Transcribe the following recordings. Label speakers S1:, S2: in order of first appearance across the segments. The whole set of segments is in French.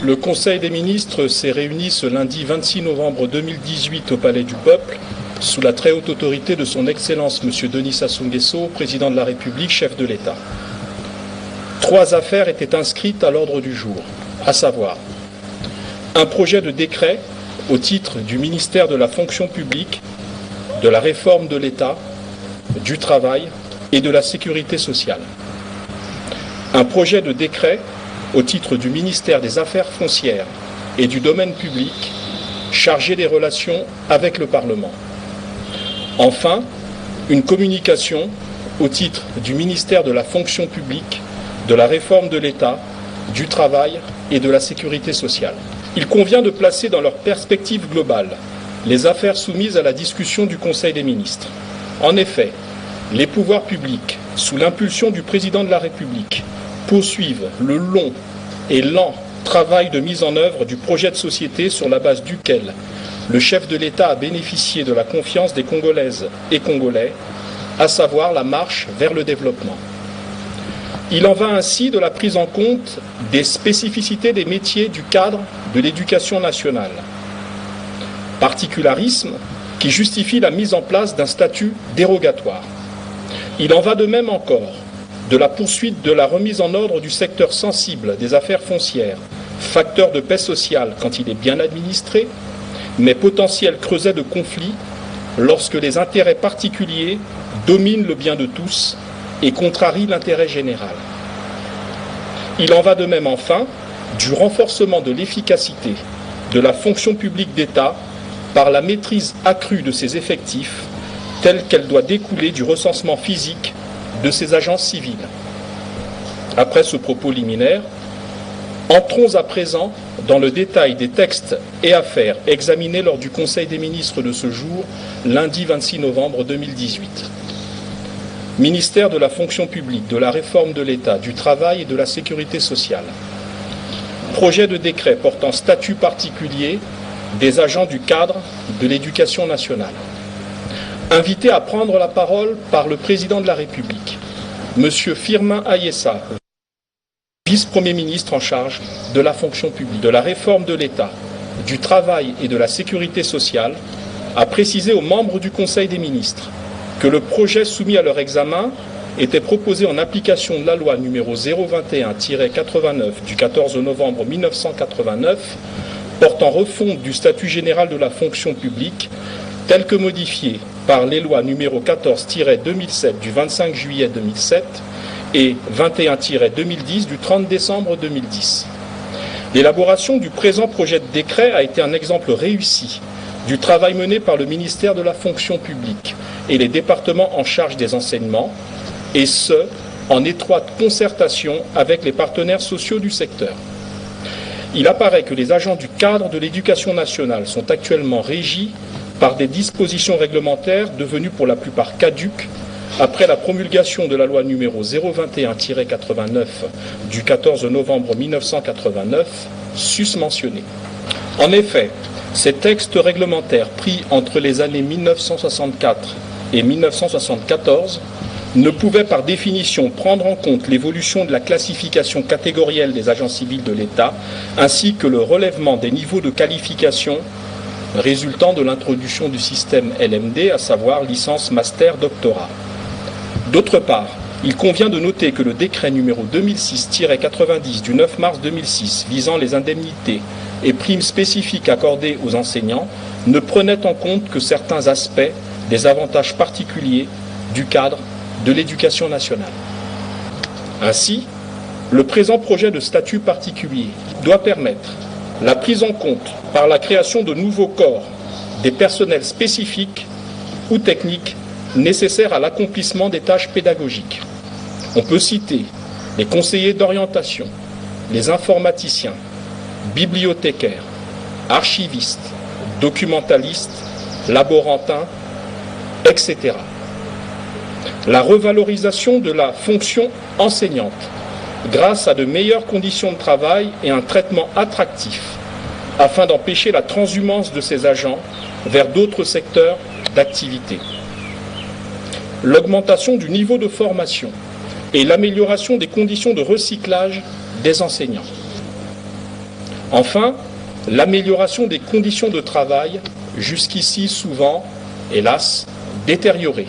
S1: Le Conseil des ministres s'est réuni ce lundi 26 novembre 2018 au Palais du Peuple, sous la très haute autorité de son Excellence M. Denis Sassou Nguesso, Président de la République, chef de l'État. 3 affaires étaient inscrites à l'ordre du jour, à savoir un projet de décret au titre du ministère de la fonction publique, de la réforme de l'État, du travail et de la sécurité sociale. Un projet de décret au titre du ministère des Affaires foncières et du domaine public, chargé des relations avec le Parlement. Enfin, une communication au titre du ministère de la fonction publique, de la réforme de l'État, du travail et de la sécurité sociale. Il convient de placer dans leur perspective globale les affaires soumises à la discussion du Conseil des ministres. En effet, les pouvoirs publics, sous l'impulsion du Président de la République, poursuivent le long et lent travail de mise en œuvre du projet de société sur la base duquel le chef de l'État a bénéficié de la confiance des Congolaises et Congolais, à savoir la marche vers le développement. Il en va ainsi de la prise en compte des spécificités des métiers du cadre de l'éducation nationale. Particularisme qui justifie la mise en place d'un statut dérogatoire. Il en va de même encore de la poursuite de la remise en ordre du secteur sensible des affaires foncières, facteur de paix sociale quand il est bien administré, mais potentiel creuset de conflit lorsque les intérêts particuliers dominent le bien de tous et contrarient l'intérêt général. Il en va de même enfin du renforcement de l'efficacité de la fonction publique d'État par la maîtrise accrue de ses effectifs, telle qu'elle doit découler du recensement physique de ces agences civiles. Après ce propos liminaire, entrons à présent dans le détail des textes et affaires examinés lors du Conseil des ministres de ce jour, lundi 26 novembre 2018. Ministère de la fonction publique, de la réforme de l'État, du travail et de la sécurité sociale. Projet de décret portant statut particulier des agents du cadre de l'éducation nationale. Invité à prendre la parole par le Président de la République, M. Firmin Ayessa, vice-premier ministre en charge de la fonction publique, de la réforme de l'État, du travail et de la sécurité sociale, a précisé aux membres du Conseil des ministres que le projet soumis à leur examen était proposé en application de la loi numéro 021-89 du 14 novembre 1989 portant refonte du statut général de la fonction publique tel que modifié par les lois numéro 14-2007 du 25 juillet 2007 et 21-2010 du 30 décembre 2010. L'élaboration du présent projet de décret a été un exemple réussi du travail mené par le ministère de la fonction publique et les départements en charge des enseignements, et ce, en étroite concertation avec les partenaires sociaux du secteur. Il apparaît que les agents du cadre de l'éducation nationale sont actuellement régis par des dispositions réglementaires devenues pour la plupart caduques après la promulgation de la loi numéro 021-89 du 14 novembre 1989, susmentionnée. En effet, ces textes réglementaires pris entre les années 1964 et 1974 ne pouvaient par définition prendre en compte l'évolution de la classification catégorielle des agents civils de l'État ainsi que le relèvement des niveaux de qualification résultant de l'introduction du système LMD, à savoir licence, master, doctorat. D'autre part, il convient de noter que le décret numéro 2006-90 du 9 mars 2006 visant les indemnités et primes spécifiques accordées aux enseignants ne prenait en compte que certains aspects des avantages particuliers du cadre de l'éducation nationale. Ainsi, le présent projet de statut particulier doit permettre la prise en compte par la création de nouveaux corps des personnels spécifiques ou techniques nécessaires à l'accomplissement des tâches pédagogiques. On peut citer les conseillers d'orientation, les informaticiens, bibliothécaires, archivistes, documentalistes, laborantins, etc. La revalorisation de la fonction enseignante grâce à de meilleures conditions de travail et un traitement attractif afin d'empêcher la transhumance de ces agents vers d'autres secteurs d'activité. L'augmentation du niveau de formation et l'amélioration des conditions de recyclage des enseignants. Enfin, l'amélioration des conditions de travail, jusqu'ici souvent, hélas, détériorées.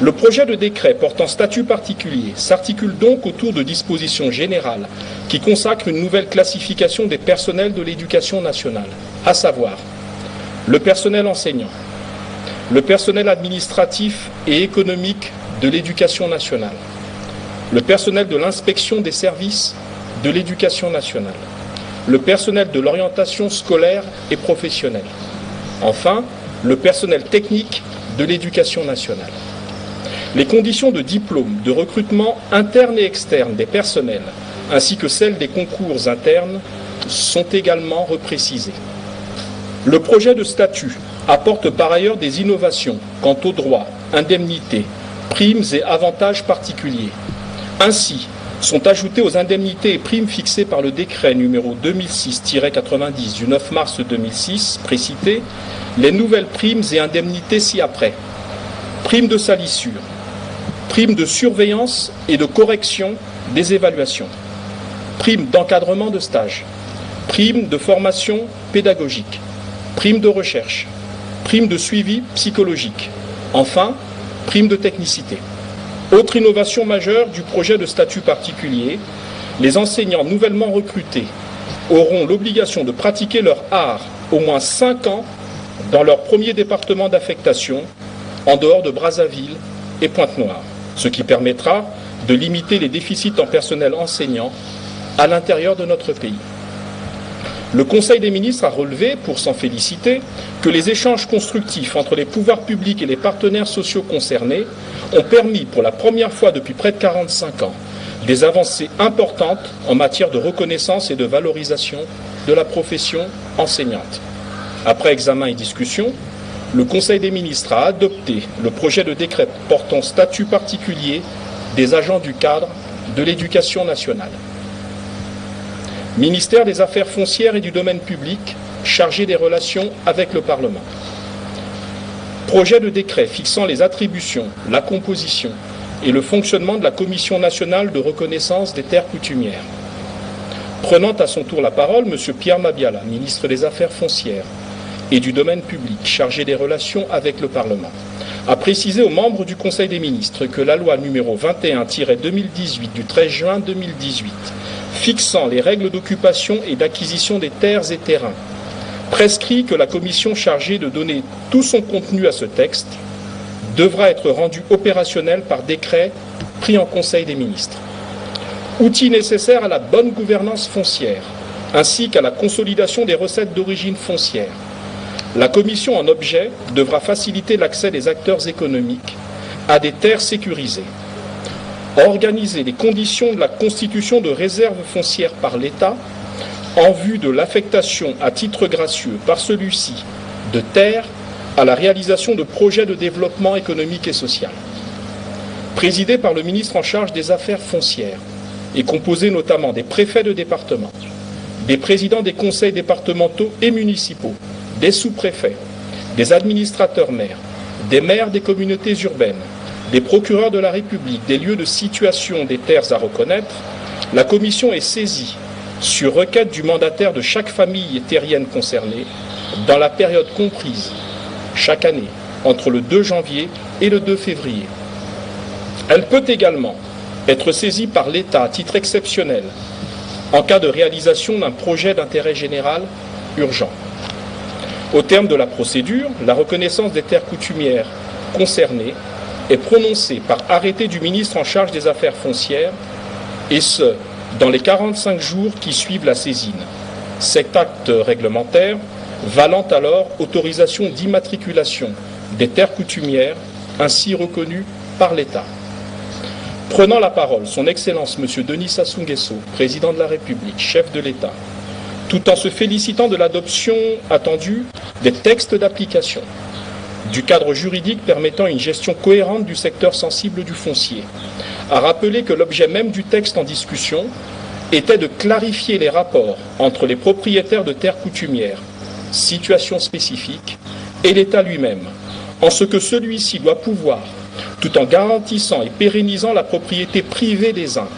S1: Le projet de décret portant statut particulier s'articule donc autour de dispositions générales qui consacrent une nouvelle classification des personnels de l'éducation nationale, à savoir le personnel enseignant, le personnel administratif et économique de l'éducation nationale, le personnel de l'inspection des services de l'éducation nationale, le personnel de l'orientation scolaire et professionnelle, enfin, le personnel technique de l'éducation nationale. Les conditions de diplôme, de recrutement interne et externe des personnels, ainsi que celles des concours internes, sont également reprécisées. Le projet de statut apporte par ailleurs des innovations quant aux droits, indemnités, primes et avantages particuliers. Ainsi, sont ajoutés aux indemnités et primes fixées par le décret numéro 2006-90 du 9 mars 2006, précité, les nouvelles primes et indemnités ci-après. Primes de salissure, primes de surveillance et de correction des évaluations, primes d'encadrement de stage, primes de formation pédagogique, primes de recherche, primes de suivi psychologique, enfin, primes de technicité. Autre innovation majeure du projet de statut particulier, les enseignants nouvellement recrutés auront l'obligation de pratiquer leur art au moins 5 ans dans leur premier département d'affectation, en dehors de Brazzaville et Pointe-Noire, ce qui permettra de limiter les déficits en personnel enseignant à l'intérieur de notre pays. Le Conseil des ministres a relevé, pour s'en féliciter, que les échanges constructifs entre les pouvoirs publics et les partenaires sociaux concernés ont permis, pour la première fois depuis près de 45 ans, des avancées importantes en matière de reconnaissance et de valorisation de la profession enseignante. Après examen et discussion, le Conseil des ministres a adopté le projet de décret portant statut particulier des agents du cadre de l'éducation nationale. Ministère des Affaires foncières et du domaine public, chargé des relations avec le Parlement. Projet de décret fixant les attributions, la composition et le fonctionnement de la Commission nationale de reconnaissance des terres coutumières. Prenant à son tour la parole, M. Pierre Mabiala, ministre des Affaires foncières et du domaine public, chargé des relations avec le Parlement, a précisé aux membres du Conseil des ministres que la loi numéro 21-2018 du 13 juin 2018 fixant les règles d'occupation et d'acquisition des terres et terrains prescrit que la commission chargée de donner tout son contenu à ce texte devra être rendue opérationnelle par décret pris en Conseil des ministres. Outil nécessaire à la bonne gouvernance foncière, ainsi qu'à la consolidation des recettes d'origine foncière. La commission en objet devra faciliter l'accès des acteurs économiques à des terres sécurisées, organiser les conditions de la constitution de réserves foncières par l'État en vue de l'affectation à titre gracieux par celui-ci de terres à la réalisation de projets de développement économique et social. Présidé par le ministre en charge des affaires foncières et composé notamment des préfets de département, des présidents des conseils départementaux et municipaux, des sous-préfets, des administrateurs maires, des maires des communautés urbaines, des procureurs de la République, des lieux de situation des terres à reconnaître, la commission est saisie sur requête du mandataire de chaque famille terrienne concernée dans la période comprise chaque année entre le 2 janvier et le 2 février. Elle peut également être saisie par l'État à titre exceptionnel en cas de réalisation d'un projet d'intérêt général urgent. Au terme de la procédure, la reconnaissance des terres coutumières concernées est prononcée par arrêté du ministre en charge des affaires foncières, et ce, dans les 45 jours qui suivent la saisine. Cet acte réglementaire valant alors autorisation d'immatriculation des terres coutumières ainsi reconnues par l'État. Prenant la parole, son Excellence M. Denis Sassou Nguesso, président de la République, chef de l'État, tout en se félicitant de l'adoption attendue des textes d'application, du cadre juridique permettant une gestion cohérente du secteur sensible du foncier, a rappelé que l'objet même du texte en discussion était de clarifier les rapports entre les propriétaires de terres coutumières, situation spécifique, et l'État lui-même, en ce que celui-ci doit pouvoir, tout en garantissant et pérennisant la propriété privée des uns,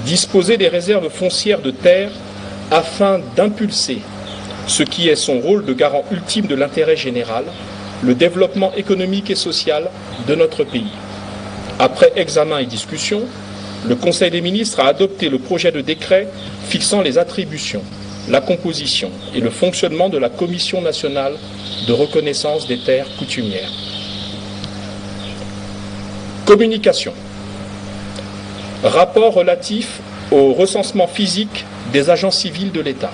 S1: disposer des réserves foncières de terres afin d'impulser ce qui est son rôle de garant ultime de l'intérêt général, le développement économique et social de notre pays. Après examen et discussion, le Conseil des ministres a adopté le projet de décret fixant les attributions, la composition et le fonctionnement de la Commission nationale de reconnaissance des terres coutumières. Communication. Rapport relatif au recensement physique des agents civils de l'État.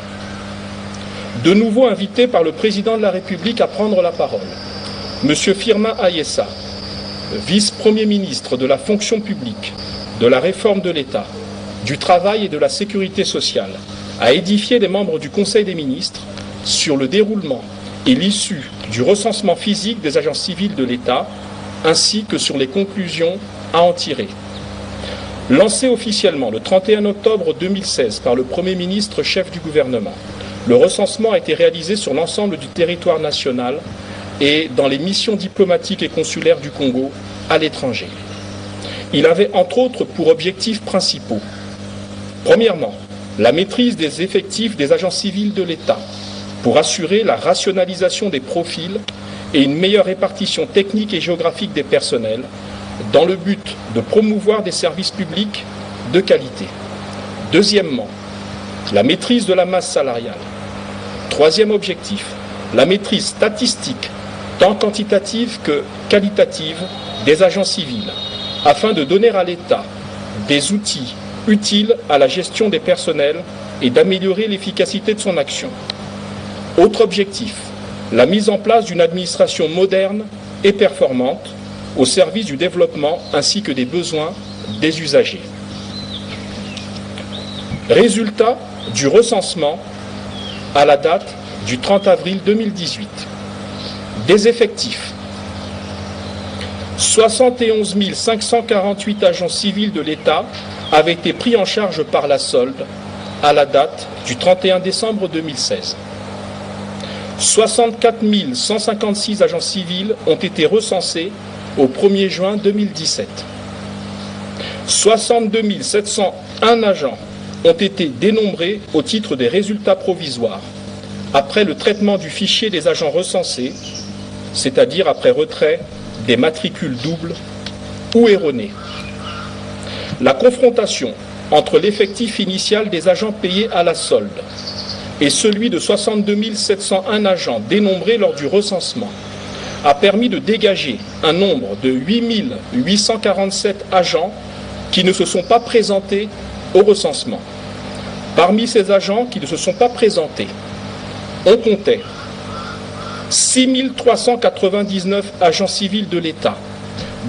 S1: De nouveau invité par le président de la République à prendre la parole, M. Firmin Ayessa, vice-premier ministre de la fonction publique, de la réforme de l'État, du travail et de la sécurité sociale, a édifié les membres du Conseil des ministres sur le déroulement et l'issue du recensement physique des agents civils de l'État, ainsi que sur les conclusions à en tirer. Lancé officiellement le 31 octobre 2016 par le Premier ministre chef du gouvernement, le recensement a été réalisé sur l'ensemble du territoire national et dans les missions diplomatiques et consulaires du Congo à l'étranger. Il avait entre autres pour objectifs principaux, premièrement, la maîtrise des effectifs des agents civils de l'État pour assurer la rationalisation des profils et une meilleure répartition technique et géographique des personnels dans le but de promouvoir des services publics de qualité. Deuxièmement, la maîtrise de la masse salariale. Troisième objectif, la maîtrise statistique, tant quantitative que qualitative, des agents civils, afin de donner à l'État des outils utiles à la gestion des personnels et d'améliorer l'efficacité de son action. Autre objectif, la mise en place d'une administration moderne et performante au service du développement ainsi que des besoins des usagers. Résultat du recensement à la date du 30 avril 2018. Des effectifs. 71 548 agents civils de l'État avaient été pris en charge par la solde à la date du 31 décembre 2016. 64 156 agents civils ont été recensés au 1er juin 2017. 62 701 agents ont été dénombrés au titre des résultats provisoires, après le traitement du fichier des agents recensés, c'est-à-dire après retrait des matricules doubles ou erronées. La confrontation entre l'effectif initial des agents payés à la solde et celui de 62 701 agents dénombrés lors du recensement a permis de dégager un nombre de 8 847 agents qui ne se sont pas présentés au recensement. Parmi ces agents qui ne se sont pas présentés, on comptait 6 399 agents civils de l'État,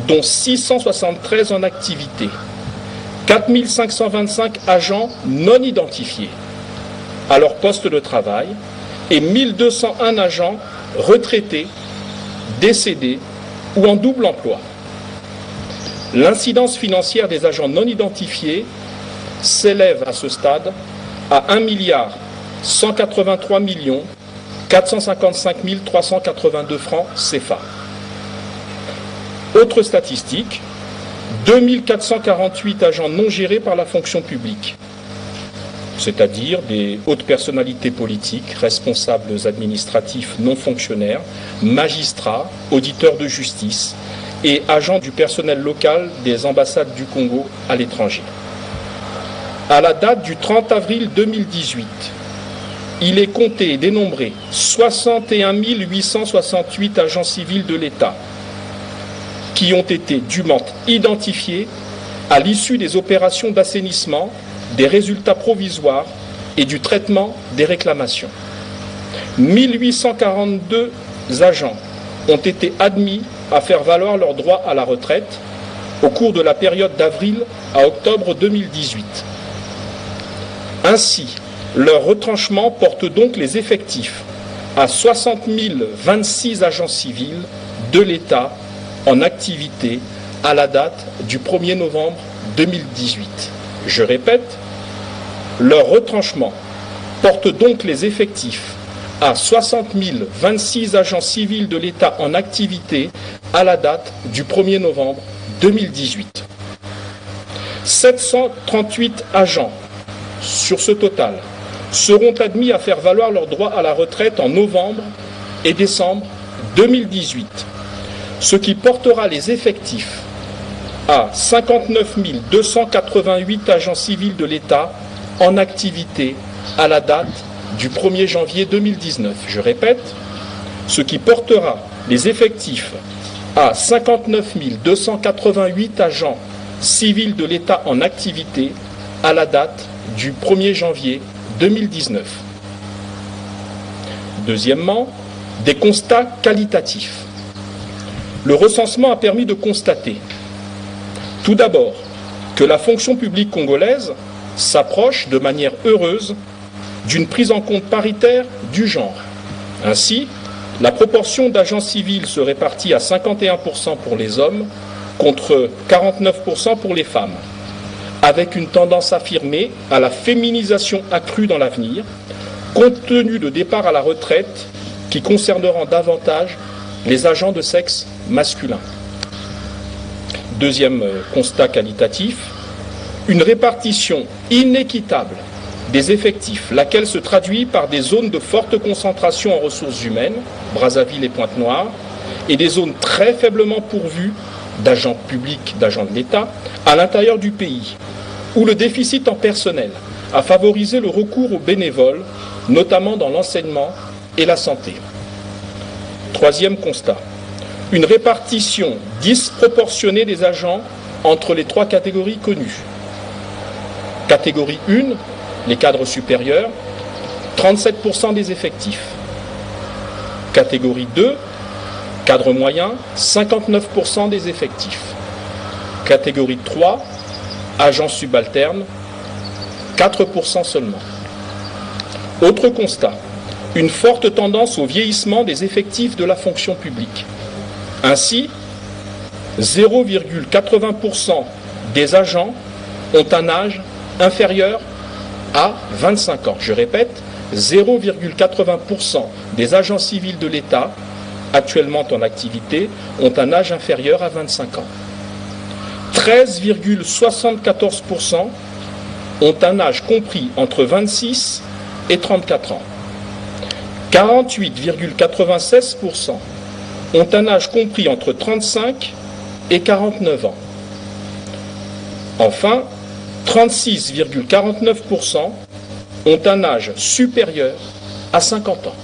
S1: dont 673 en activité, 4 525 agents non identifiés à leur poste de travail et 1 201 agents retraités, décédés ou en double emploi. L'incidence financière des agents non identifiés s'élève à ce stade à 1 183 455 382 francs CFA. Autre statistique, 2448 agents non gérés par la fonction publique, c'est-à-dire des hautes personnalités politiques, responsables administratifs non fonctionnaires, magistrats, auditeurs de justice et agents du personnel local des ambassades du Congo à l'étranger. À la date du 30 avril 2018, il est compté et dénombré 61 868 agents civils de l'État qui ont été dûment identifiés à l'issue des opérations d'assainissement, des résultats provisoires et du traitement des réclamations. 1842 agents ont été admis à faire valoir leurs droits à la retraite au cours de la période d'avril à octobre 2018. Ainsi, leur retranchement porte donc les effectifs à 60 026 agents civils de l'État en activité à la date du 1er novembre 2018. Je répète, leur retranchement porte donc les effectifs à 60 026 agents civils de l'État en activité à la date du 1er novembre 2018. 738 agents sur ce total seront admis à faire valoir leur droit à la retraite en novembre et décembre 2018, ce qui portera les effectifs à 59 288 agents civils de l'État en activité à la date du 1er janvier 2019. Je répète, ce qui portera les effectifs à 59 288 agents civils de l'État en activité à la date du 1er janvier 2019. Deuxièmement, des constats qualitatifs. Le recensement a permis de constater, tout d'abord, que la fonction publique congolaise s'approche de manière heureuse d'une prise en compte paritaire du genre. Ainsi, la proportion d'agents civils se répartit à 51% pour les hommes contre 49% pour les femmes, avec une tendance affirmée à la féminisation accrue dans l'avenir, compte tenu de départs à la retraite qui concerneront davantage les agents de sexe masculin. Deuxième constat qualitatif, une répartition inéquitable des effectifs, laquelle se traduit par des zones de forte concentration en ressources humaines, Brazzaville et Pointe-Noire, et des zones très faiblement pourvues d'agents publics, d'agents de l'État, à l'intérieur du pays, où le déficit en personnel a favorisé le recours aux bénévoles, notamment dans l'enseignement et la santé. Troisième constat, une répartition disproportionnée des agents entre les trois catégories connues. Catégorie 1, les cadres supérieurs, 37% des effectifs. Catégorie 2, cadre moyen, 59% des effectifs. Catégorie 3, agents subalternes, 4% seulement. Autre constat, une forte tendance au vieillissement des effectifs de la fonction publique. Ainsi, 0,80% des agents ont un âge inférieur à 25 ans. Je répète, 0,80% des agents civils de l'État actuellement en activité ont un âge inférieur à 25 ans. 13,74% ont un âge compris entre 26 et 34 ans. 48,96% ont un âge compris entre 35 et 49 ans. Enfin, 36,49% ont un âge supérieur à 50 ans.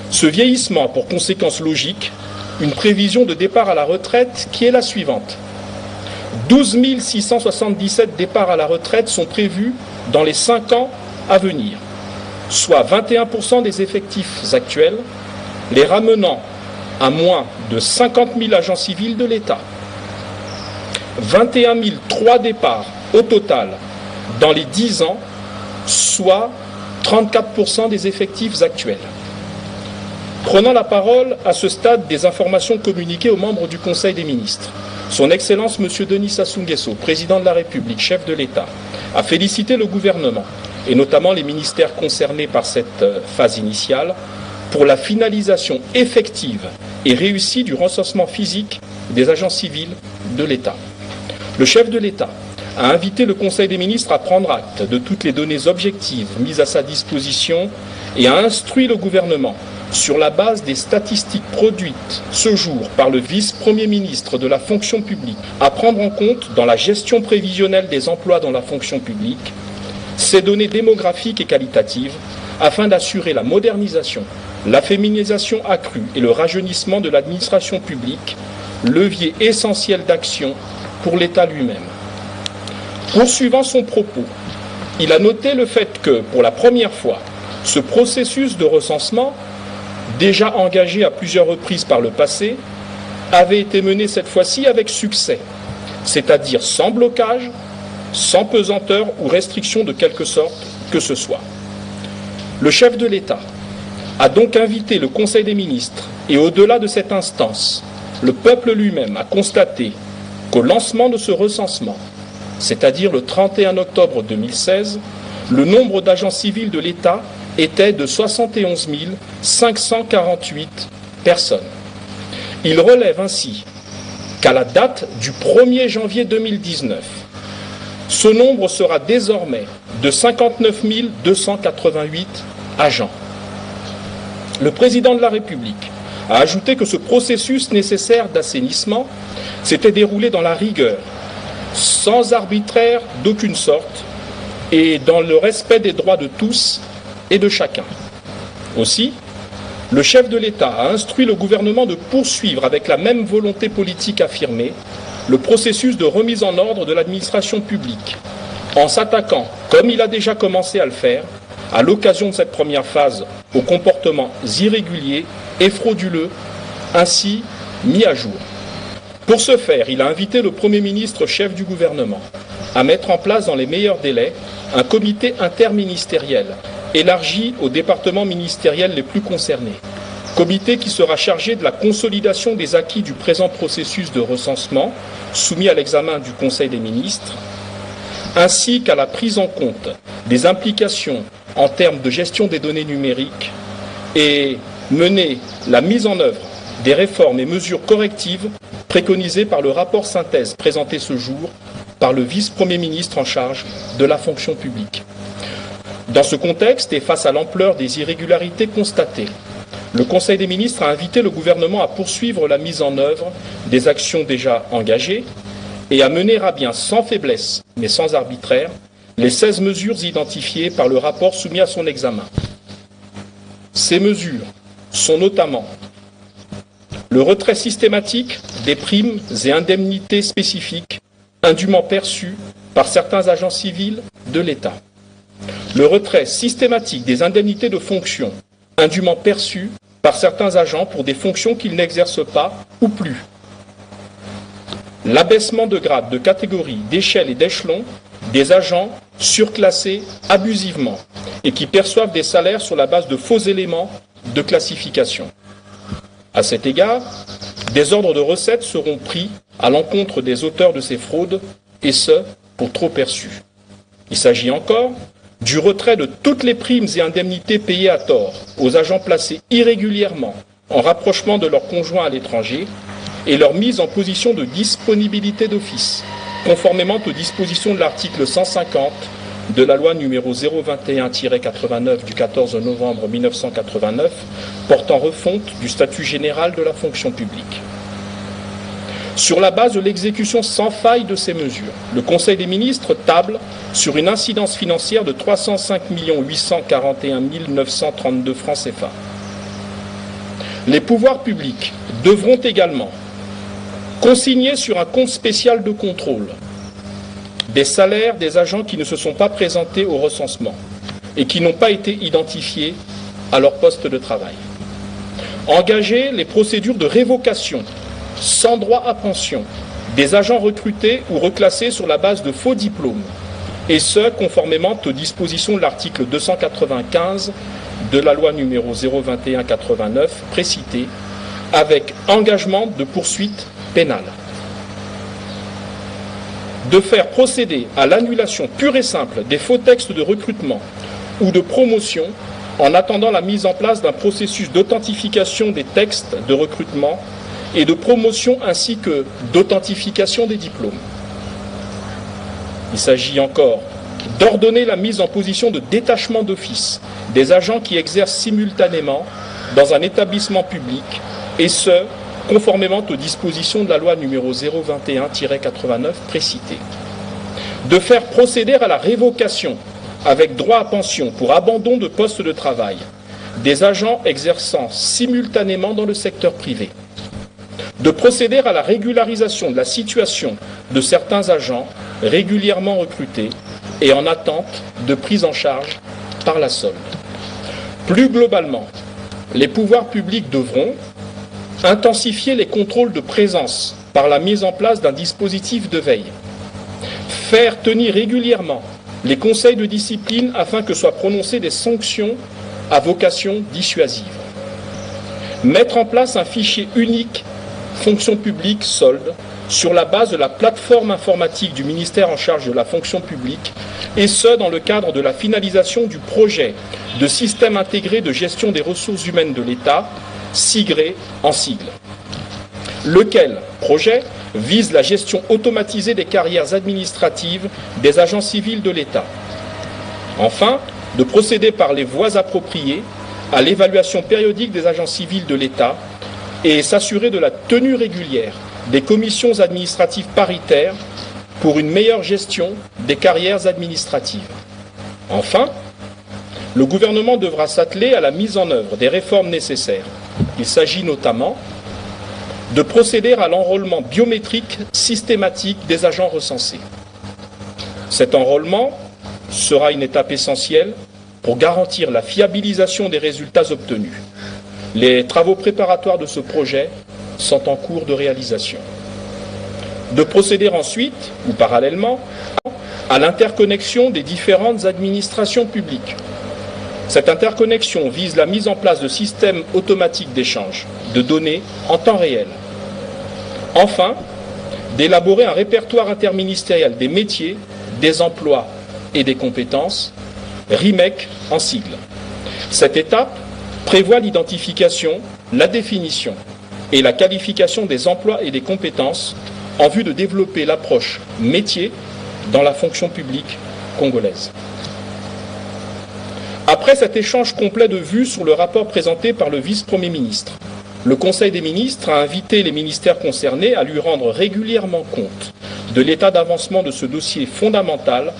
S1: Ce vieillissement a pour conséquence logique une prévision de départ à la retraite qui est la suivante. 12 677 départs à la retraite sont prévus dans les 5 ans à venir, soit 21% des effectifs actuels, les ramenant à moins de 50 000 agents civils de l'État. 21 003 départs au total dans les 10 ans, soit 34% des effectifs actuels. Prenant la parole à ce stade des informations communiquées aux membres du Conseil des ministres, Son Excellence M. Denis Sassou Nguesso, président de la République, chef de l'État, a félicité le gouvernement, et notamment les ministères concernés par cette phase initiale, pour la finalisation effective et réussie du recensement physique des agents civils de l'État. Le chef de l'État a invité le Conseil des ministres à prendre acte de toutes les données objectives mises à sa disposition et a instruit le gouvernement sur la base des statistiques produites ce jour par le vice-premier ministre de la fonction publique à prendre en compte dans la gestion prévisionnelle des emplois dans la fonction publique ces données démographiques et qualitatives afin d'assurer la modernisation, la féminisation accrue et le rajeunissement de l'administration publique, levier essentiel d'action pour l'État lui-même. Poursuivant son propos, il a noté le fait que, pour la première fois, ce processus de recensement, déjà engagé à plusieurs reprises par le passé, avait été mené cette fois-ci avec succès, c'est-à-dire sans blocage, sans pesanteur ou restriction de quelque sorte que ce soit. Le chef de l'État a donc invité le Conseil des ministres et au-delà de cette instance, le peuple lui-même a constaté qu'au lancement de ce recensement, c'est-à-dire le 31 octobre 2016, le nombre d'agents civils de l'État était de 71 548 personnes. Il relève ainsi qu'à la date du 1er janvier 2019, ce nombre sera désormais de 59 288 agents. Le président de la République a ajouté que ce processus nécessaire d'assainissement s'était déroulé dans la rigueur, sans arbitraire d'aucune sorte et dans le respect des droits de tous et de chacun. Aussi, le chef de l'État a instruit le gouvernement de poursuivre avec la même volonté politique affirmée le processus de remise en ordre de l'administration publique, en s'attaquant, comme il a déjà commencé à le faire, à l'occasion de cette première phase, aux comportements irréguliers et frauduleux, ainsi mis à jour. Pour ce faire, il a invité le Premier ministre chef du gouvernement à mettre en place dans les meilleurs délais un comité interministériel élargi aux départements ministériels les plus concernés. Comité qui sera chargé de la consolidation des acquis du présent processus de recensement soumis à l'examen du Conseil des ministres, ainsi qu'à la prise en compte des implications en termes de gestion des données numériques et mener la mise en œuvre des réformes et mesures correctives préconisées par le rapport synthèse présenté ce jour par le vice-premier ministre en charge de la fonction publique. Dans ce contexte et face à l'ampleur des irrégularités constatées, le Conseil des ministres a invité le gouvernement à poursuivre la mise en œuvre des actions déjà engagées et à mener à bien sans faiblesse, mais sans arbitraire, les 16 mesures identifiées par le rapport soumis à son examen. Ces mesures sont notamment le retrait systématique des primes et indemnités spécifiques indûment perçues par certains agents civils de l'État, le retrait systématique des indemnités de fonction indûment perçues par certains agents pour des fonctions qu'ils n'exercent pas ou plus, l'abaissement de grade, de catégorie, d'échelle et d'échelon des agents surclassés abusivement et qui perçoivent des salaires sur la base de faux éléments de classification. À cet égard, des ordres de recettes seront pris à l'encontre des auteurs de ces fraudes, et ce, pour trop perçus. Il s'agit encore du retrait de toutes les primes et indemnités payées à tort aux agents placés irrégulièrement en rapprochement de leurs conjoints à l'étranger et leur mise en position de disponibilité d'office, conformément aux dispositions de l'article 150 de la loi numéro 021-89 du 14 novembre 1989 portant refonte du statut général de la fonction publique. Sur la base de l'exécution sans faille de ces mesures, le Conseil des ministres table sur une incidence financière de 305 841 932 francs CFA. Les pouvoirs publics devront également consigner sur un compte spécial de contrôle des salaires des agents qui ne se sont pas présentés au recensement et qui n'ont pas été identifiés à leur poste de travail. Engager les procédures de révocation sans droit à pension des agents recrutés ou reclassés sur la base de faux diplômes, et ce, conformément aux dispositions de l'article 295 de la loi numéro 021-89 précitée, avec engagement de poursuite pénale. De faire procéder à l'annulation pure et simple des faux textes de recrutement ou de promotion en attendant la mise en place d'un processus d'authentification des textes de recrutement et de promotion ainsi que d'authentification des diplômes. Il s'agit encore d'ordonner la mise en position de détachement d'office des agents qui exercent simultanément dans un établissement public, et ce, conformément aux dispositions de la loi numéro 021-89 précitée. De faire procéder à la révocation avec droit à pension pour abandon de poste de travail des agents exerçant simultanément dans le secteur privé. De procéder à la régularisation de la situation de certains agents régulièrement recrutés et en attente de prise en charge par la solde. Plus globalement, les pouvoirs publics devront intensifier les contrôles de présence par la mise en place d'un dispositif de veille, faire tenir régulièrement les conseils de discipline afin que soient prononcées des sanctions à vocation dissuasive, mettre en place un fichier unique fonction publique solde sur la base de la plateforme informatique du ministère en charge de la fonction publique, et ce, dans le cadre de la finalisation du projet de système intégré de gestion des ressources humaines de l'État, SIGRE en sigle, lequel projet vise la gestion automatisée des carrières administratives des agents civils de l'État. Enfin, de procéder par les voies appropriées à l'évaluation périodique des agents civils de l'État et s'assurer de la tenue régulière des commissions administratives paritaires pour une meilleure gestion des carrières administratives. Enfin, le gouvernement devra s'atteler à la mise en œuvre des réformes nécessaires. Il s'agit notamment de procéder à l'enrôlement biométrique systématique des agents recensés. Cet enrôlement sera une étape essentielle pour garantir la fiabilisation des résultats obtenus. Les travaux préparatoires de ce projet sont en cours de réalisation. De procéder ensuite, ou parallèlement, à l'interconnexion des différentes administrations publiques. Cette interconnexion vise la mise en place de systèmes automatiques d'échange de données en temps réel. Enfin, d'élaborer un répertoire interministériel des métiers, des emplois et des compétences, RIMEC en sigle. Cette étape prévoit l'identification, la définition et la qualification des emplois et des compétences en vue de développer l'approche métier dans la fonction publique congolaise. Après cet échange complet de vues sur le rapport présenté par le vice-premier ministre, le Conseil des ministres a invité les ministères concernés à lui rendre régulièrement compte de l'état d'avancement de ce dossier fondamental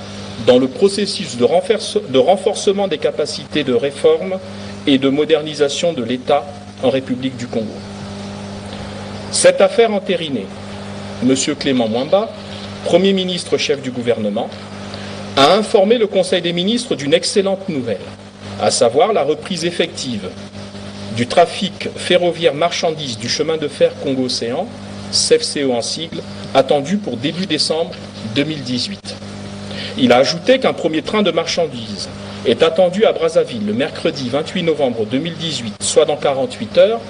S1: dans le processus de renforcement des capacités de réforme et de modernisation de l'État en République du Congo. Cette affaire entérinée, M. Clément Mwamba, Premier ministre chef du gouvernement, a informé le Conseil des ministres d'une excellente nouvelle, à savoir la reprise effective du trafic ferroviaire marchandises du chemin de fer Congo-Océan, CFCO en sigle, attendu pour début décembre 2018. Il a ajouté qu'un premier train de marchandises est attendu à Brazzaville le mercredi 28 novembre 2018, soit dans 48 heures,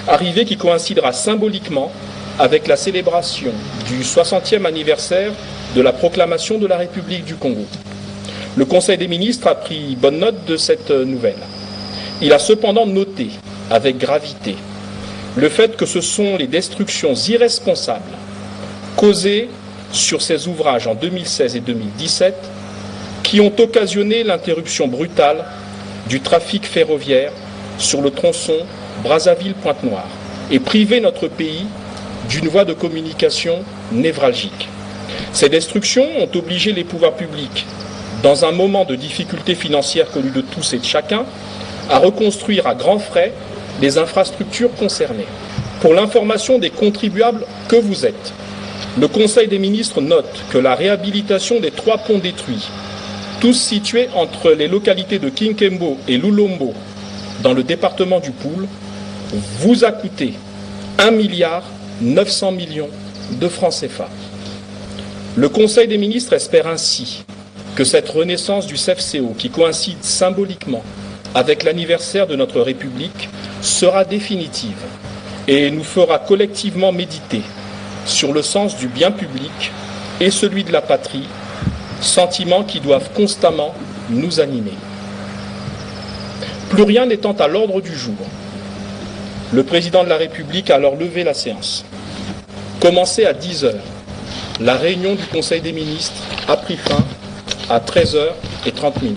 S1: arrivée qui coïncidera symboliquement avec la célébration du 60e anniversaire de la proclamation de la République du Congo. Le Conseil des ministres a pris bonne note de cette nouvelle. Il a cependant noté, avec gravité, le fait que ce sont les destructions irresponsables causées sur ces ouvrages en 2016 et 2017 qui ont occasionné l'interruption brutale du trafic ferroviaire sur le tronçon Brazzaville-Pointe-Noire et privé notre pays d'une voie de communication névralgique. Ces destructions ont obligé les pouvoirs publics, dans un moment de difficultés financières connues de tous et de chacun, à reconstruire à grands frais les infrastructures concernées. Pour l'information des contribuables que vous êtes, le Conseil des ministres note que la réhabilitation des 3 ponts détruits, tous situés entre les localités de Kinkembo et Lulombo, dans le département du Poul, vous a coûté 1,9 milliard de francs CFA. Le Conseil des ministres espère ainsi que cette renaissance du CFCO, qui coïncide symboliquement avec l'anniversaire de notre République, sera définitive et nous fera collectivement méditer sur le sens du bien public et celui de la patrie, sentiments qui doivent constamment nous animer. Plus rien n'étant à l'ordre du jour, le président de la République a alors levé la séance. Commencée à 10 heures, la réunion du Conseil des ministres a pris fin à 13h30.